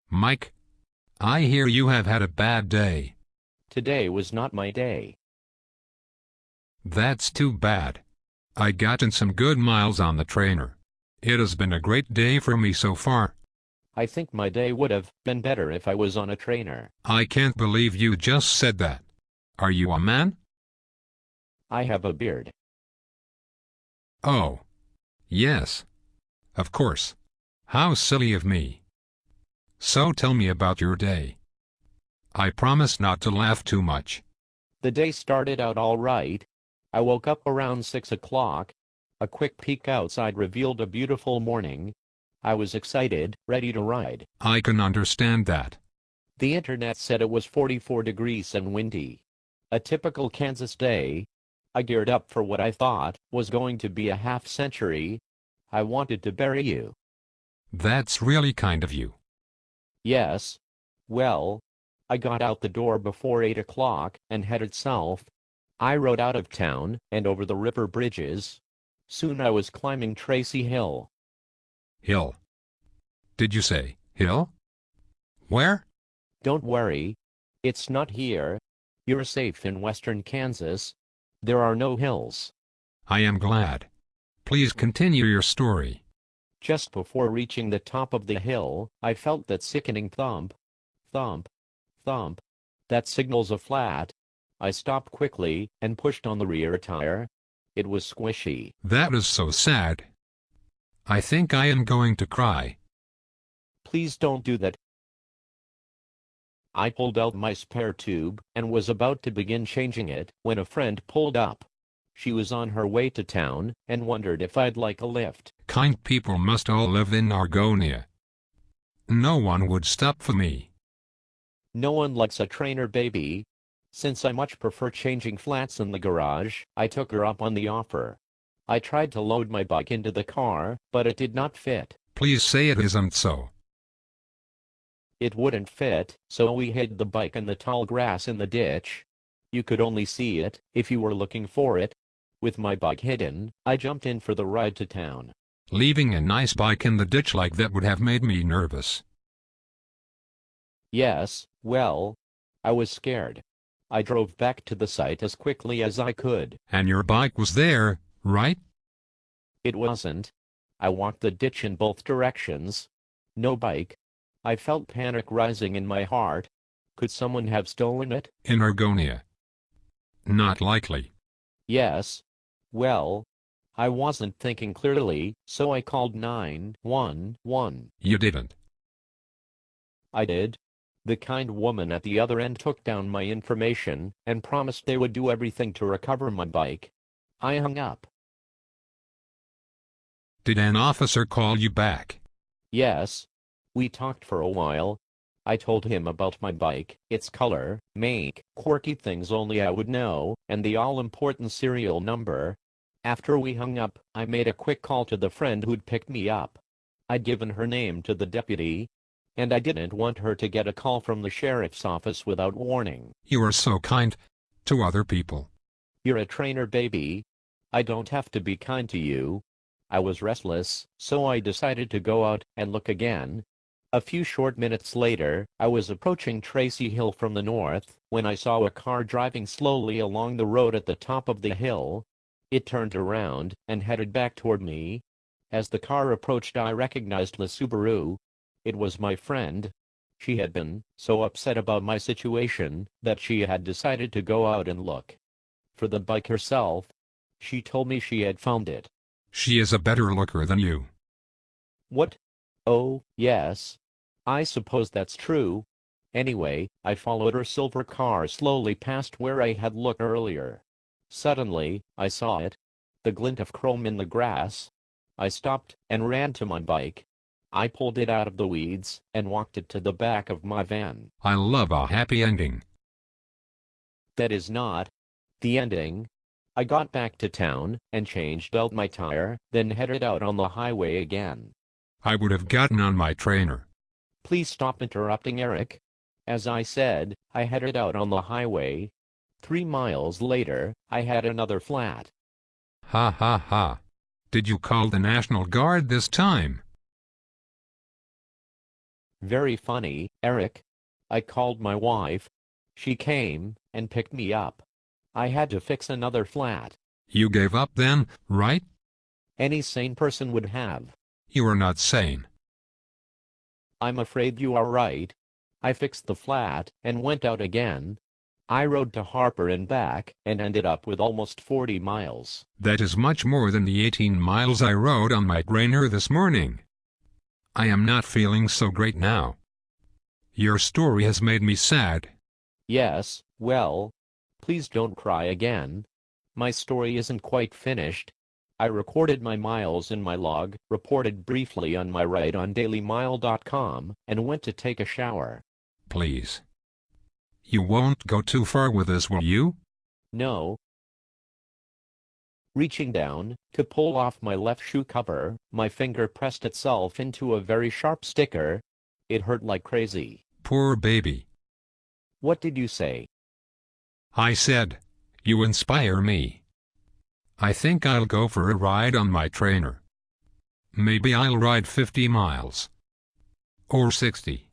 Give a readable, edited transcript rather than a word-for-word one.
Mike, I hear you have had a bad day. Today was not my day. That's too bad. I got in some good miles on the trainer. It has been a great day for me so far. I think my day would have been better if I was on a trainer. I can't believe you just said that. Are you a man? I have a beard. Oh. Yes. Of course. How silly of me. So tell me about your day. I promise not to laugh too much. The day started out all right. I woke up around 6 o'clock. A quick peek outside revealed a beautiful morning. I was excited, ready to ride. I can understand that. The internet said it was 44 degrees and windy. A typical Kansas day. I geared up for what I thought was going to be a half century. I wanted to bury you. That's really kind of you. Yes. Well, I got out the door before 8 o'clock and headed south. I rode out of town and over the river bridges. Soon I was climbing Tracy Hill. Hill. Did you say hill? Where? Don't worry. It's not here. You're safe in western Kansas. There are no hills. I am glad. Please continue your story. Just before reaching the top of the hill, I felt that sickening thump. Thump. Thump. That signals a flat. I stopped quickly and pushed on the rear tire. It was squishy. That is so sad. I think I am going to cry. Please don't do that. I pulled out my spare tube and was about to begin changing it when a friend pulled up. She was on her way to town and wondered if I'd like a lift. Kind people must all live in Argonia. No one would stop for me. No one likes a trainer baby. Since I much prefer changing flats in the garage, I took her up on the offer. I tried to load my bike into the car, but it did not fit. Please say it isn't so. It wouldn't fit, so we hid the bike in the tall grass in the ditch. You could only see it if you were looking for it. With my bike hidden, I jumped in for the ride to town. Leaving a nice bike in the ditch like that would have made me nervous. Yes, well, I was scared. I drove back to the site as quickly as I could. And your bike was there, right? It wasn't. I walked the ditch in both directions. No bike. I felt panic rising in my heart. Could someone have stolen it? In Argonia. Not likely. Yes. Well, I wasn't thinking clearly, so I called 911. You didn't. I did. The kind woman at the other end took down my information and promised they would do everything to recover my bike. I hung up. Did an officer call you back? Yes. We talked for a while. I told him about my bike, its color, make, quirky things only I would know, and the all-important serial number. After we hung up, I made a quick call to the friend who'd picked me up. I'd given her name to the deputy, and I didn't want her to get a call from the sheriff's office without warning. You are so kind to other people. You're a trainer baby. I don't have to be kind to you. I was restless, so I decided to go out and look again. A few short minutes later, I was approaching Tracy Hill from the north, when I saw a car driving slowly along the road at the top of the hill. It turned around and headed back toward me. As the car approached, I recognized the Subaru. It was my friend. She had been so upset about my situation that she had decided to go out and look for the bike herself. She told me she had found it. She is a better looker than you. What? Oh, yes. I suppose that's true. Anyway, I followed her silver car slowly past where I had looked earlier. Suddenly, I saw it. The glint of chrome in the grass. I stopped and ran to my bike. I pulled it out of the weeds and walked it to the back of my van. I love a happy ending. That is not the ending. I got back to town and changed out my tire, then headed out on the highway again. I would have gotten on my trainer. Please stop interrupting, Eric. As I said, I headed out on the highway. 3 miles later, I had another flat. Ha ha ha. Did you call the National Guard this time? Very funny, Eric. I called my wife. She came and picked me up. I had to fix another flat. You gave up then, right? Any sane person would have. You are not sane. I'm afraid you are right. I fixed the flat and went out again. I rode to Harper and back and ended up with almost 40 miles. That is much more than the 18 miles I rode on my trainer this morning. I am not feeling so great now. Your story has made me sad. Yes, well, please don't cry again. My story isn't quite finished. I recorded my miles in my log, reported briefly on my ride on dailymile.com, and went to take a shower. Please. You won't go too far with this, will you? No. Reaching down to pull off my left shoe cover, my finger pressed itself into a very sharp sticker. It hurt like crazy. Poor baby. What did you say? I said, you inspire me. I think I'll go for a ride on my trainer. Maybe I'll ride 50 miles. Or 60.